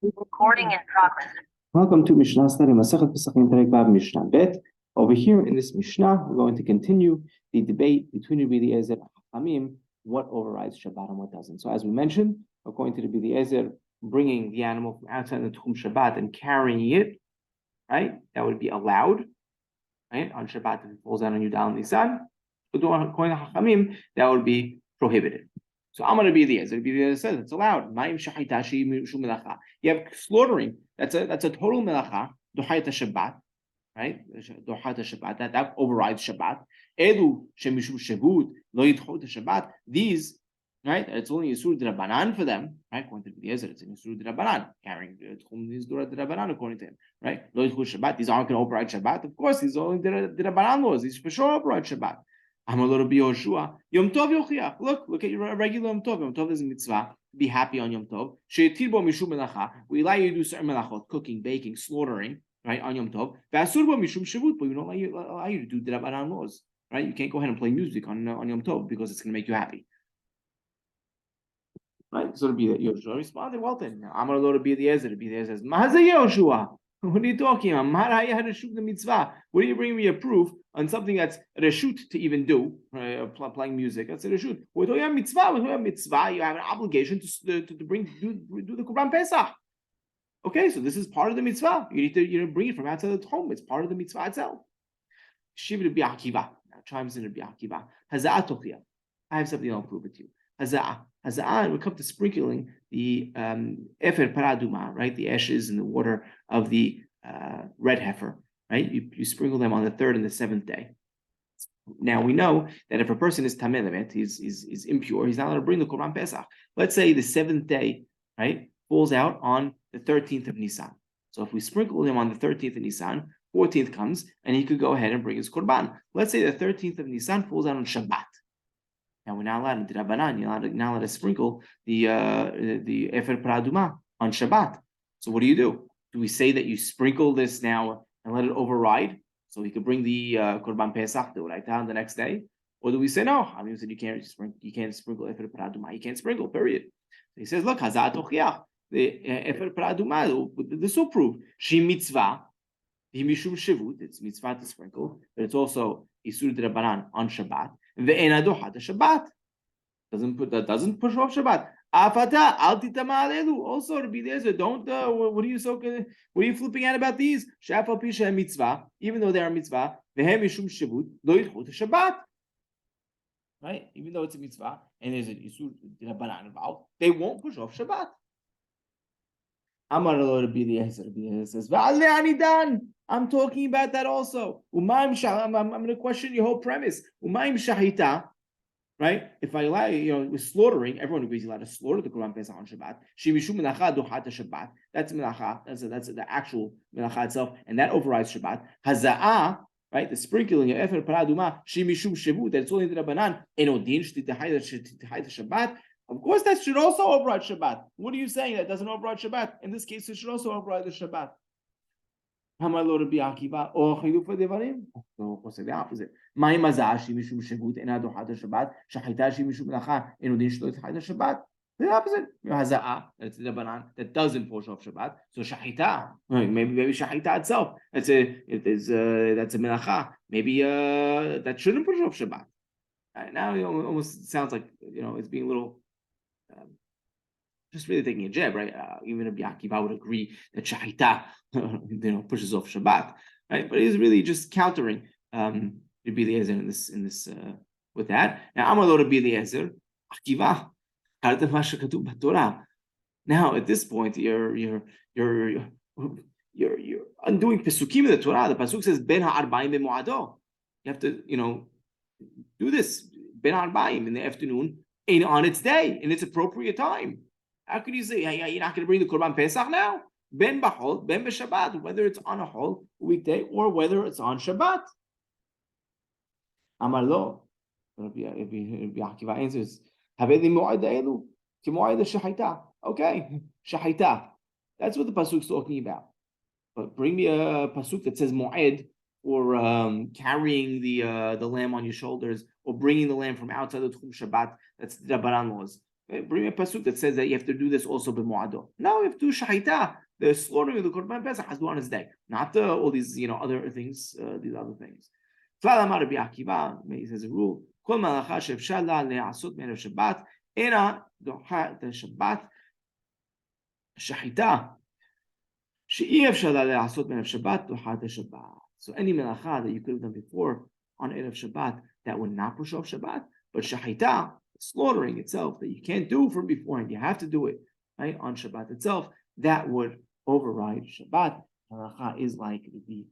Recording in progress. Welcome to Mishna study Masechet Pesachim Perek Bab Mishnah Bet. Over here in this Mishnah, we're going to continue the debate between Rabbi Eliezer and Chachamim, what overrides Shabbat and what doesn't. So as we mentioned, according to Rabbi Eliezer, bringing the animal from outside the Tchum Shabbat and carrying it, right, that would be allowed, right, on Shabbat if it falls out on Yudal Nisan. But according to Chachamim, that would be prohibited. So I'm going to be the Eliezer. Rabbi Eliezer says it's allowed. You have slaughtering. That's a total melacha. Dohayat Shabbat, right? Dohayat Shabbat. That overrides Shabbat. Edu shemishum shevut lo yidchot Shabbat. These, right? It's only Yisur d'Rabbanan for them, right? According to Rabbi Eliezer, it's an Yisur d'Rabbanan. Carrying Tchum is d'Rabbanan according to him, right? Lo yidchot Shabbat. These aren't going to override Shabbat. Of course, these are only d'Rabbanan laws. These for sure override Shabbat. I'm a little bit Yoshua. Yom Tov Yochiach. Look at your regular Yom Tov. Yom Tov is a mitzvah. Be happy on Yom Tov. She'etir bo mishum melacha. We allow you to do certain melachot, cooking, baking, slaughtering, right, on Yom Tov. Ve'asur bo mishum shevut. But we don't allow you to do d'Rabbanan laws, right? You can't go ahead and play music on Yom Tov because it's going to make you happy. Right? So to be Yoshua responded, well then, I'm going to go to be the Eliezer. The Eliezer says, Mahaza Yoshua. What are you talking about? What are you bringing me a proof on something that's reshut to even do, playing music? That's a reshut. We're talking about mitzvah. We're talking about mitzvah. You have an obligation to do the Korban Pesach. Okay, so this is part of the mitzvah. You need to bring it from outside the home. It's part of the mitzvah itself. Shiva Rabbi Akiva. Chimes in Rabbi Akiva. Haza'ah tochia. I have something I'll prove it to you. Haza'ah, we come to sprinkling the efer paraduma, right? The ashes in the water of the red heifer, right? You sprinkle them on the third and the seventh day. Now we know that if a person is tameh, he's impure, he's not allowed to bring the Korban Pesach. Let's say the seventh day, right, falls out on the 13th of Nisan. So if we sprinkle him on the 13th of Nisan, 14th comes, and he could go ahead and bring his Korban. Let's say the 13th of Nisan falls out on Shabbat. Now we're not allowed to d'Rabbanan. You're not allowed to sprinkle the efer paraduma on Shabbat. So what do? Do we say that you sprinkle this now and let it override, so he could bring the Korban Pesach down the next day, or do we say no? I mean, said you can't sprinkle efer paraduma. You can't sprinkle. Period. So he says, look, hazat tochiach, the efer paraduma. This will prove she mitzvah. Mishum shevut. It's mitzvah to sprinkle, but it's also isur d'Rabbanan on Shabbat. Ve'ena dohat Shabbat doesn't push off Shabbat. Afata al titama alelu. Also, Rabbi Eliezer, don't. What are you flipping out about these? Shafal pisha mitzvah, even though they are mitzvah. Vehem mishum shevut lo yidchot Shabbat. Right, even though it's a mitzvah and there's an isur d'Rabbanan involved, they won't push off Shabbat. Amar lo Rabbi Eliezer. Rabbi Eliezer says, "Va'ale anidan." I'm talking about that also. I'm going to question your whole premise. Umayim shahita, right? If I allow with slaughtering, everyone agrees you're allowed to slaughter the Korban Pesach on Shabbat. Shemishum melacha dohat Shabbat. That's melacha. That's the actual melacha itself, and that overrides Shabbat. Haza'ah, right? The sprinkling of efer paraduma. Shemishum shevut. That's only the Rabbanan. Enodin shtitahayda Shabbat. Of course, that should also override Shabbat. What are you saying? That doesn't override Shabbat. In this case, it should also override the Shabbat. So of course, the opposite. The opposite. That's the Rabbanan that doesn't push off Shabbat. So shahita, maybe shahita itself. That's a melacha. Maybe that shouldn't push off Shabbat. Now it almost sounds like it's being a little. Just really taking a jab, right? Even if Akiva would agree that shahita, pushes off Shabbat, right? But he's really just countering Rabbi Eliezer in this with that. Now, Amar lo Rabbi Eliezer, Akiva, now at this point, you're undoing pesukim in the Torah. The pasuk says ben ha'arbaim b'moado. You have to do this ben ha'arbaim in the afternoon on its day, in its appropriate time. How could you say, hey, you're not going to bring the Korban Pesach now? Ben b'chol, ben b'Shabbat, whether it's on a whole weekday or whether it's on Shabbat. Amar lo. Rabbi Akiva answers, Haveli mu'ad elu, ki mu'ad shahita. Okay, shahita. That's what the pasuk's talking about. But bring me a pasuk that says mu'ad, or carrying the lamb on your shoulders, or bringing the lamb from outside the Tchum Shabbat. That's the Rabbanan laws. Bring a pasuk that says that you have to do this also b'mu'ado. Now we have to do shahita, the slaughtering of the korban pesach has to do on his day, not all these other things, these other things. Klal amar Rabbi Akiva, he says a rule: Kol malacha she'efshar la le'asot me'erev Shabbat ena dochat Shabbat shahita she'i efshar la le'asot me'erev Shabbat dochat Shabbat. So any melacha that you could have done before on erev Shabbat that would not push off Shabbat, but shahita, slaughtering itself, that you can't do from beforehand, you have to do it right on Shabbat itself, that would override Shabbat. Halacha is like the